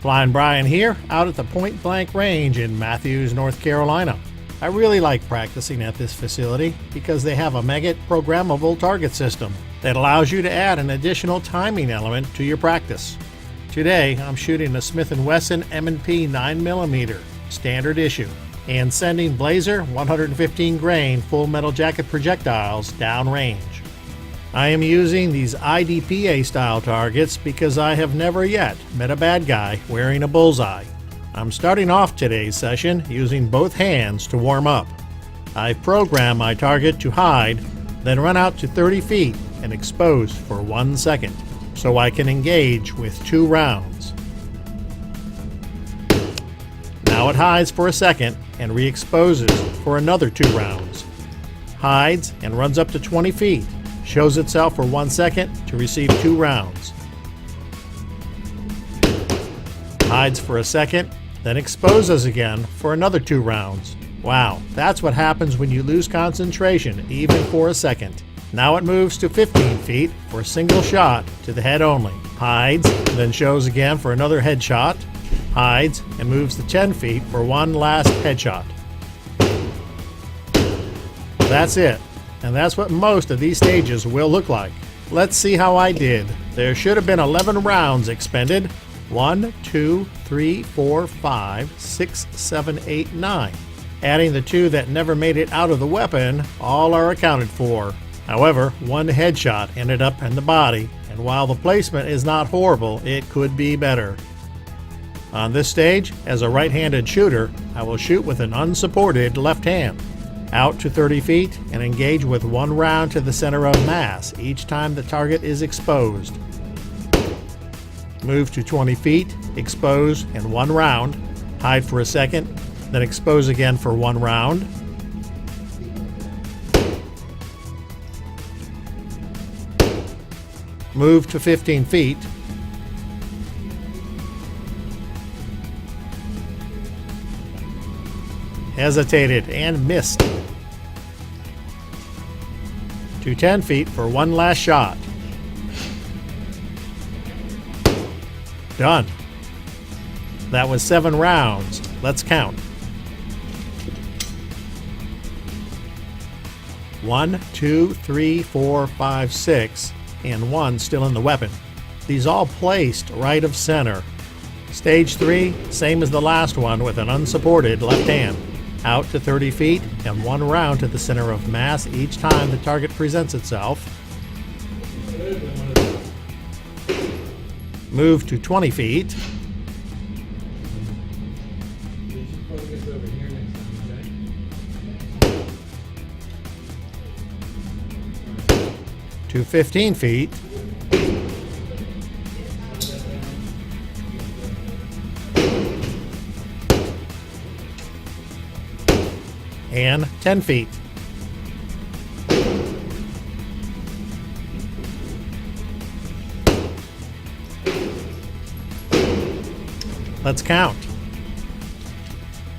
Flying Brian here, out at the Point Blank Range in Matthews, North Carolina. I really like practicing at this facility because they have a Meggitt programmable target system that allows you to add an additional timing element to your practice. Today, I'm shooting a Smith & Wesson M&P 9mm standard issue and sending Blazer 115 grain full metal jacket projectiles downrange. I am using these IDPA style targets because I have never yet met a bad guy wearing a bullseye. I'm starting off today's session using both hands to warm up. I program my target to hide, then run out to 30 feet and expose for 1 second, so I can engage with 2 rounds. Now it hides for a second and re-exposes for another 2 rounds. Hides and runs up to 20 feet. Shows itself for 1 second to receive 2 rounds. Hides for a second, then exposes again for another 2 rounds. Wow, that's what happens when you lose concentration, even for a second. Now it moves to 15 feet for a single shot to the head only. Hides, then shows again for another headshot. Hides and moves to 10 feet for one last headshot. That's it. And that's what most of these stages will look like. Let's see how I did. There should have been 11 rounds expended. 1, 2, 3, 4, 5, 6, 7, 8, 9. Adding the 2 that never made it out of the weapon, all are accounted for. However, 1 headshot ended up in the body, and while the placement is not horrible, it could be better. On this stage, as a right-handed shooter, I will shoot with an unsupported left hand. Out to 30 feet and engage with 1 round to the center of mass each time the target is exposed. Move to 20 feet, expose and 1 round, hide for a second, then expose again for 1 round. Move to 15 feet. Hesitated and missed. To 10 feet for 1 last shot. Done. That was 7 rounds. Let's count. 1, 2, 3, 4, 5, 6, and 1 still in the weapon. These all placed right of center. Stage 3, same as the last one with an unsupported left hand. Out to 30 feet and 1 round to the center of mass each time the target presents itself. Move to 20 feet. To 15 feet. And 10 feet. Let's count.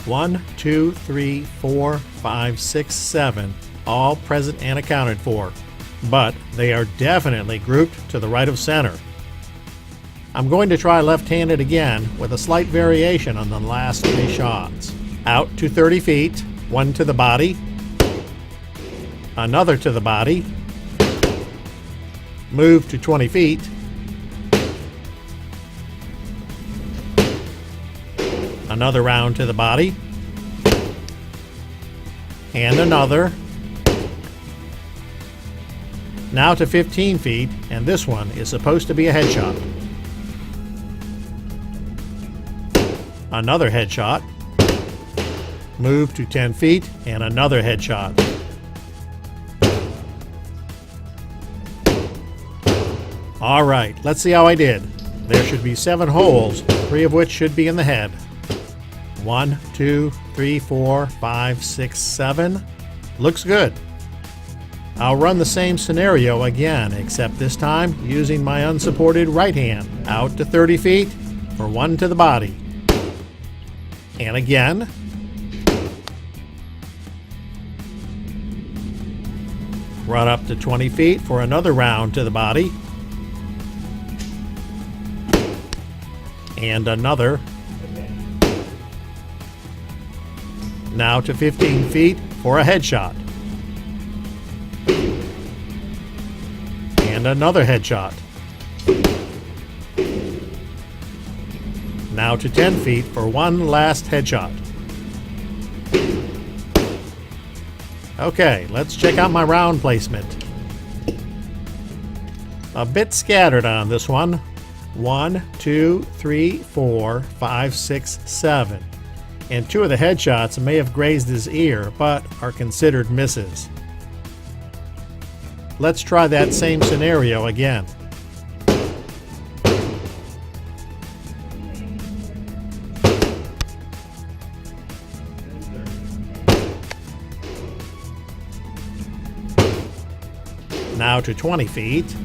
1, 2, 3, 4, 5, 6, 7, all present and accounted for, but they are definitely grouped to the right of center. I'm going to try left-handed again with a slight variation on the last 3 shots. Out to 30 feet. 1 to the body, another to the body, move to 20 feet, another round to the body, and another. Now to 15 feet, and this one is supposed to be a headshot. Another headshot. Move to 10 feet and another headshot. All right, let's see how I did. There should be 7 holes, 3 of which should be in the head. 1, 2, 3, 4, 5, 6, 7. Looks good. I'll run the same scenario again, except this time using my unsupported right hand. Out to 30 feet for 1 to the body. And again. Run up to 20 feet for another round to the body. And another. Now to 15 feet for a headshot. And another headshot. Now to 10 feet for one last headshot. Okay, let's check out my round placement. A bit scattered on this one. 1, 2, 3, 4, 5, 6, 7. And 2 of the headshots may have grazed his ear, but are considered misses. Let's try that same scenario again. Now to 20 feet.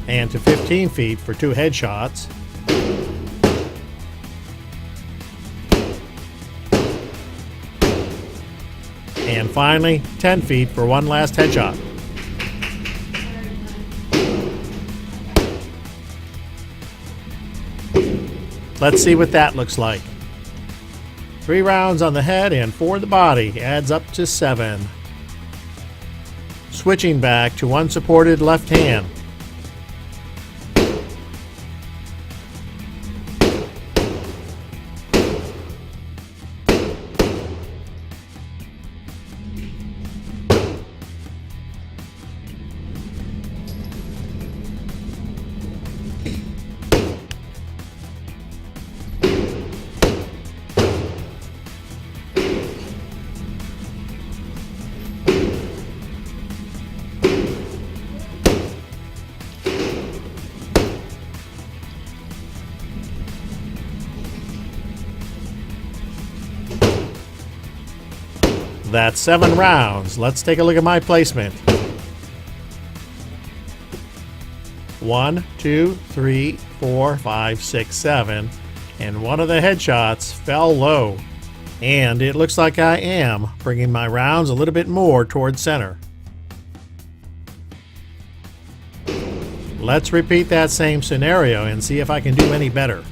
And to 15 feet for 2 headshots. And finally, 10 feet for one last headshot. Let's see what that looks like. 3 rounds on the head and 4 the body adds up to 7. Switching back to unsupported left hand. That's 7 rounds. Let's take a look at my placement. 1, 2, 3, 4, 5, 6, 7. And one of the headshots fell low. And it looks like I am bringing my rounds a little bit more towards center. Let's repeat that same scenario and see if I can do any better.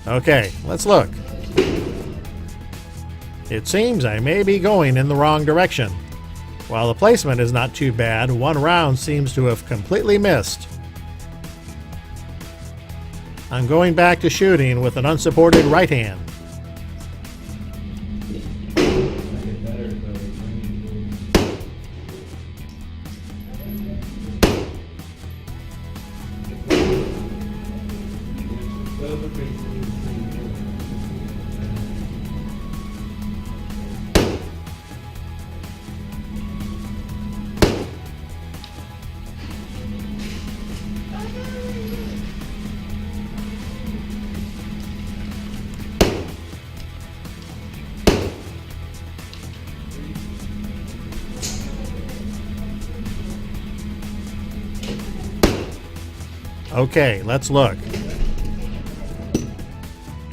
Okay, let's look. It seems I may be going in the wrong direction. While the placement is not too bad, one round seems to have completely missed. I'm going back to shooting with an unsupported right hand. Okay, let's look.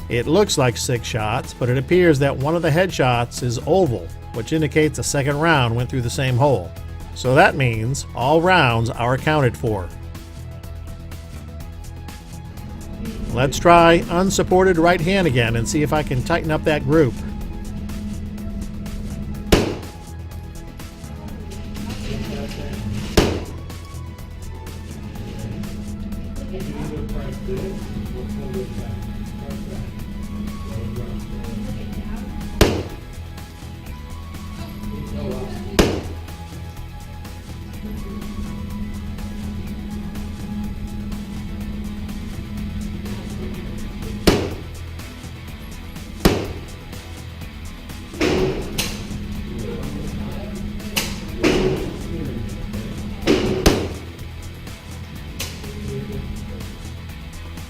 It looks like 6 shots, but it appears that one of the headshots is oval, which indicates a second round went through the same hole. So that means all rounds are accounted for. Let's try unsupported right hand again and see if I can tighten up that group.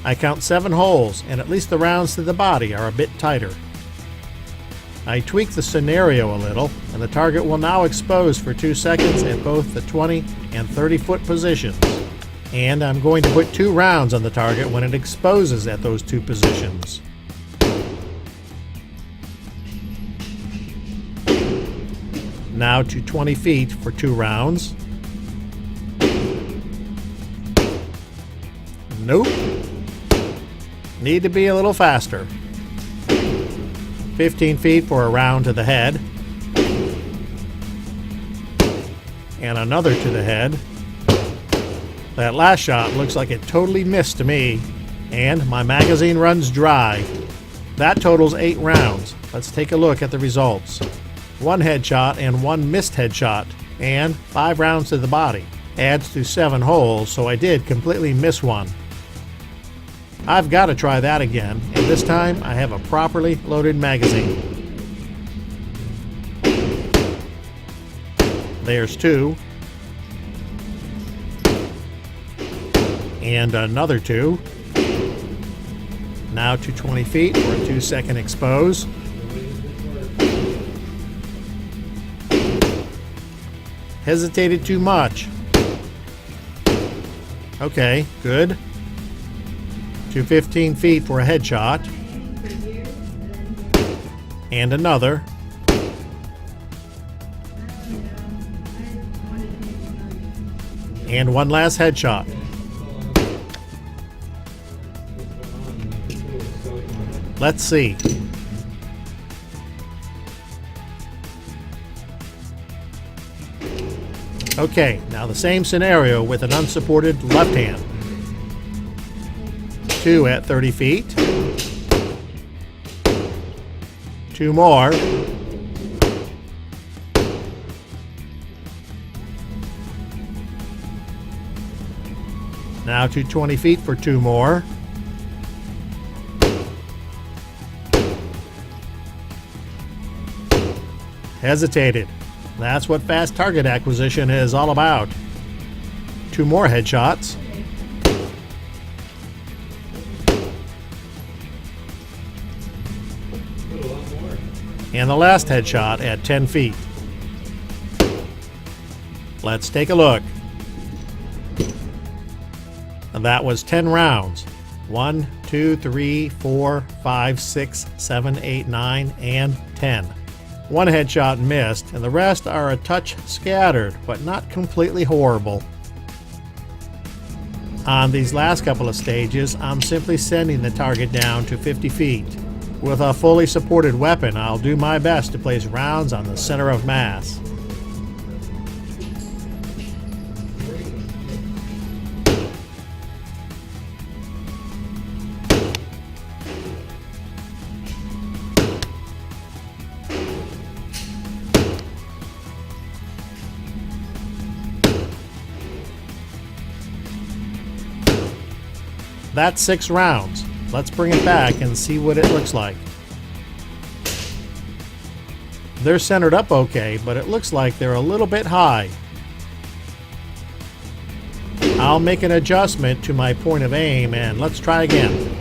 I count 7 holes, and at least the rounds to the body are a bit tighter. I tweak the scenario a little, and the target will now expose for 2 seconds at both the 20 and 30-foot positions. And I'm going to put 2 rounds on the target when it exposes at those 2 positions. Now to 20 feet for 2 rounds. Nope. Need to be a little faster. 15 feet for a round to the head. And another to the head. That last shot looks like it totally missed to me. And my magazine runs dry. That totals 8 rounds. Let's take a look at the results. 1 headshot and 1 missed headshot. And 5 rounds to the body. Adds to 7 holes, so I did completely miss one. I've got to try that again, and this time I have a properly loaded magazine. There's 2. And another 2. Now to 20 feet for a 2-second expose. Hesitated too much. Okay, good. To 15 feet for a headshot. And another. And 1 last headshot. Let's see. Okay, now the same scenario with an unsupported left hand. 2 at 30 feet. 2 more. Now to 20 feet for 2 more. Hesitated. That's what fast target acquisition is all about. 2 more headshots. And the last headshot at 10 feet. Let's take a look. And that was 10 rounds. 1, 2, 3, 4, 5, 6, 7, 8, 9, and 10. 1 headshot missed, and the rest are a touch scattered, but not completely horrible. On these last couple of stages, I'm simply sending the target down to 50 feet. With a fully supported weapon, I'll do my best to place rounds on the center of mass. That's 6 rounds. Let's bring it back and see what it looks like. They're centered up okay, but it looks like they're a little bit high. I'll make an adjustment to my point of aim and let's try again.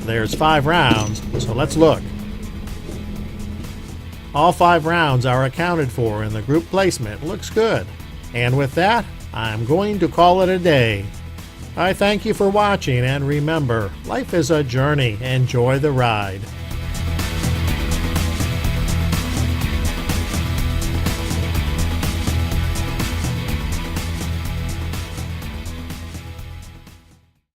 There's 5 rounds, so let's look. All 5 rounds are accounted for and the group placement looks good. And with that, I'm going to call it a day. I thank you for watching, and remember, life is a journey. Enjoy the ride.